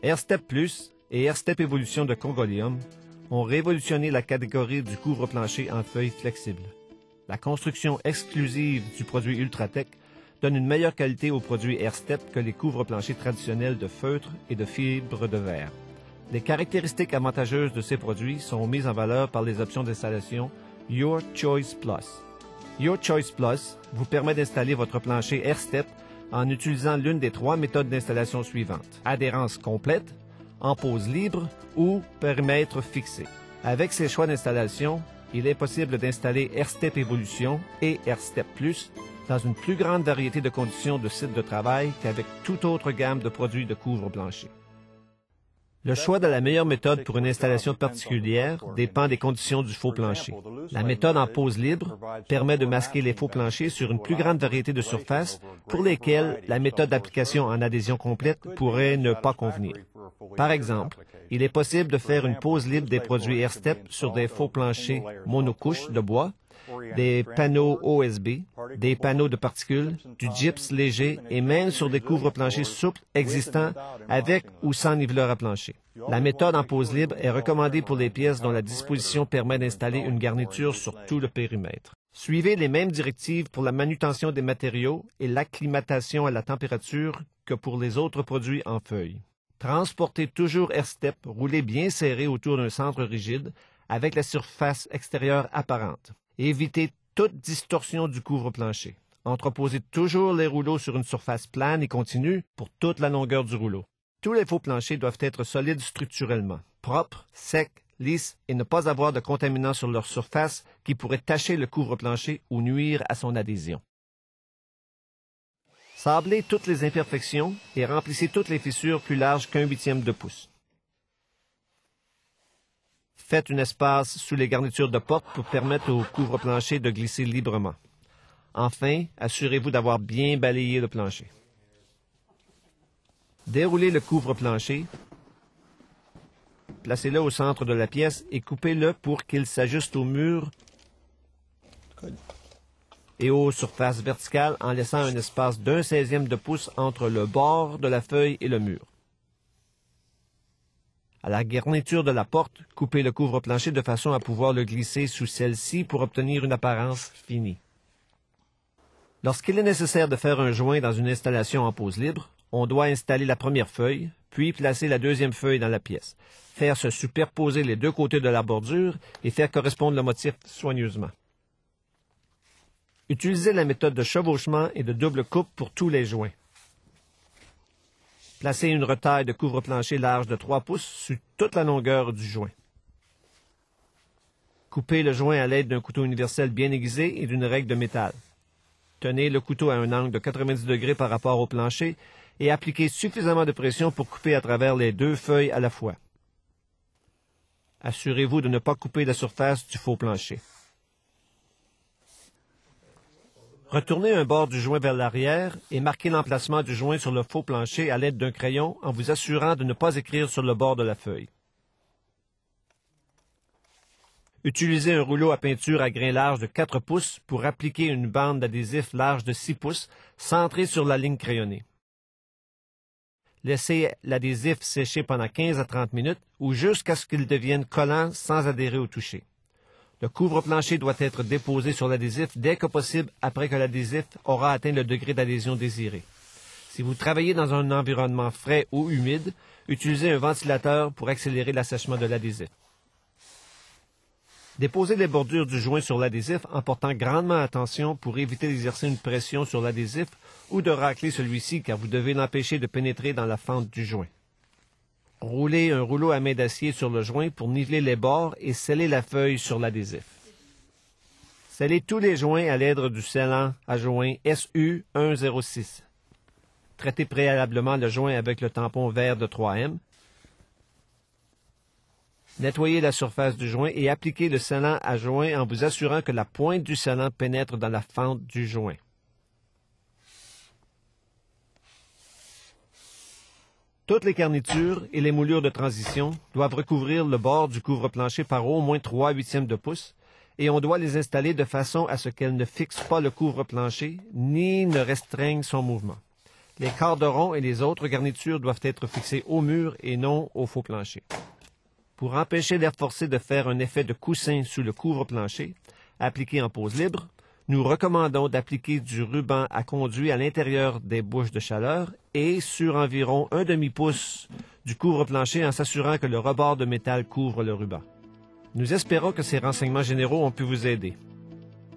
AirStep Plus et AirStep Évolution de Congoleum ont révolutionné la catégorie du couvre-plancher en feuilles flexibles. La construction exclusive du produit Ultratech donne une meilleure qualité aux produits AirStep que les couvre-planchers traditionnels de feutre et de fibres de verre. Les caractéristiques avantageuses de ces produits sont mises en valeur par les options d'installation Your Choice Plus. Your Choice Plus vous permet d'installer votre plancher AirStep en utilisant l'une des 3 méthodes d'installation suivantes: adhérence complète, en pose libre ou périmètre fixé. Avec ces choix d'installation, il est possible d'installer AirStep Évolution et AirStep Plus dans une plus grande variété de conditions de site de travail qu'avec toute autre gamme de produits de couvre-plancher. Le choix de la meilleure méthode pour une installation particulière dépend des conditions du faux plancher. La méthode en pose libre permet de masquer les faux planchers sur une plus grande variété de surfaces pour lesquelles la méthode d'application en adhésion complète pourrait ne pas convenir. Par exemple, il est possible de faire une pose libre des produits AirStep sur des faux planchers monocouches de bois, des panneaux OSB, des panneaux de particules, du gypse léger et même sur des couvre-planchers souples existants avec ou sans niveleur à plancher. La méthode en pose libre est recommandée pour les pièces dont la disposition permet d'installer une garniture sur tout le périmètre. Suivez les mêmes directives pour la manutention des matériaux et l'acclimatation à la température que pour les autres produits en feuilles. Transportez toujours AirStep roulé bien serré autour d'un centre rigide avec la surface extérieure apparente. Évitez toute distorsion du couvre-plancher. Entreposez toujours les rouleaux sur une surface plane et continue pour toute la longueur du rouleau. Tous les faux planchers doivent être solides structurellement, propres, secs, lisses et ne pas avoir de contaminants sur leur surface qui pourraient tacher le couvre-plancher ou nuire à son adhésion. Sablez toutes les imperfections et remplissez toutes les fissures plus larges qu'1/8 de pouce. Faites un espace sous les garnitures de porte pour permettre au couvre-plancher de glisser librement. Enfin, assurez-vous d'avoir bien balayé le plancher. Déroulez le couvre-plancher, placez-le au centre de la pièce et coupez-le pour qu'il s'ajuste au mur et aux surfaces verticales en laissant un espace d'1/16 de pouce entre le bord de la feuille et le mur. À la garniture de la porte, coupez le couvre-plancher de façon à pouvoir le glisser sous celle-ci pour obtenir une apparence finie. Lorsqu'il est nécessaire de faire un joint dans une installation en pose libre, on doit installer la première feuille, puis placer la deuxième feuille dans la pièce, faire se superposer les 2 côtés de la bordure et faire correspondre le motif soigneusement. Utilisez la méthode de chevauchement et de double coupe pour tous les joints. Placez une retaille de couvre-plancher large de 3 pouces sur toute la longueur du joint. Coupez le joint à l'aide d'un couteau universel bien aiguisé et d'une règle de métal. Tenez le couteau à un angle de 90 degrés par rapport au plancher et appliquez suffisamment de pression pour couper à travers les 2 feuilles à la fois. Assurez-vous de ne pas couper la surface du faux plancher. Retournez un bord du joint vers l'arrière et marquez l'emplacement du joint sur le faux plancher à l'aide d'un crayon en vous assurant de ne pas écrire sur le bord de la feuille. Utilisez un rouleau à peinture à grain large de 4 pouces pour appliquer une bande d'adhésif large de 6 pouces centrée sur la ligne crayonnée. Laissez l'adhésif sécher pendant 15 à 30 minutes ou jusqu'à ce qu'il devienne collant sans adhérer au toucher. Le couvre-plancher doit être déposé sur l'adhésif dès que possible après que l'adhésif aura atteint le degré d'adhésion désiré. Si vous travaillez dans un environnement frais ou humide, utilisez un ventilateur pour accélérer l'assèchement de l'adhésif. Déposez les bordures du joint sur l'adhésif en portant grandement attention pour éviter d'exercer une pression sur l'adhésif ou de racler celui-ci car vous devez l'empêcher de pénétrer dans la fente du joint. Roulez un rouleau à main d'acier sur le joint pour niveler les bords et sceller la feuille sur l'adhésif. Scellez tous les joints à l'aide du scellant à joint SU106. Traitez préalablement le joint avec le tampon vert de 3M. Nettoyez la surface du joint et appliquez le scellant à joint en vous assurant que la pointe du scellant pénètre dans la fente du joint. Toutes les garnitures et les moulures de transition doivent recouvrir le bord du couvre-plancher par au moins 3/8 de pouce et on doit les installer de façon à ce qu'elles ne fixent pas le couvre-plancher ni ne restreignent son mouvement. Les corderons et les autres garnitures doivent être fixés au mur et non au faux plancher. Pour empêcher l'air forcé de faire un effet de coussin sous le couvre-plancher, appliqué en pose libre, nous recommandons d'appliquer du ruban à conduit à l'intérieur des bouches de chaleur et sur environ un demi-pouce du couvre-plancher en s'assurant que le rebord de métal couvre le ruban. Nous espérons que ces renseignements généraux ont pu vous aider.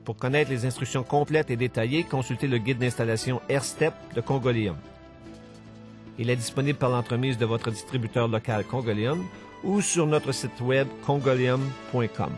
Pour connaître les instructions complètes et détaillées, consultez le guide d'installation AirStep de Congolium. Il est disponible par l'entremise de votre distributeur local Congolium ou sur notre site web congolium.com.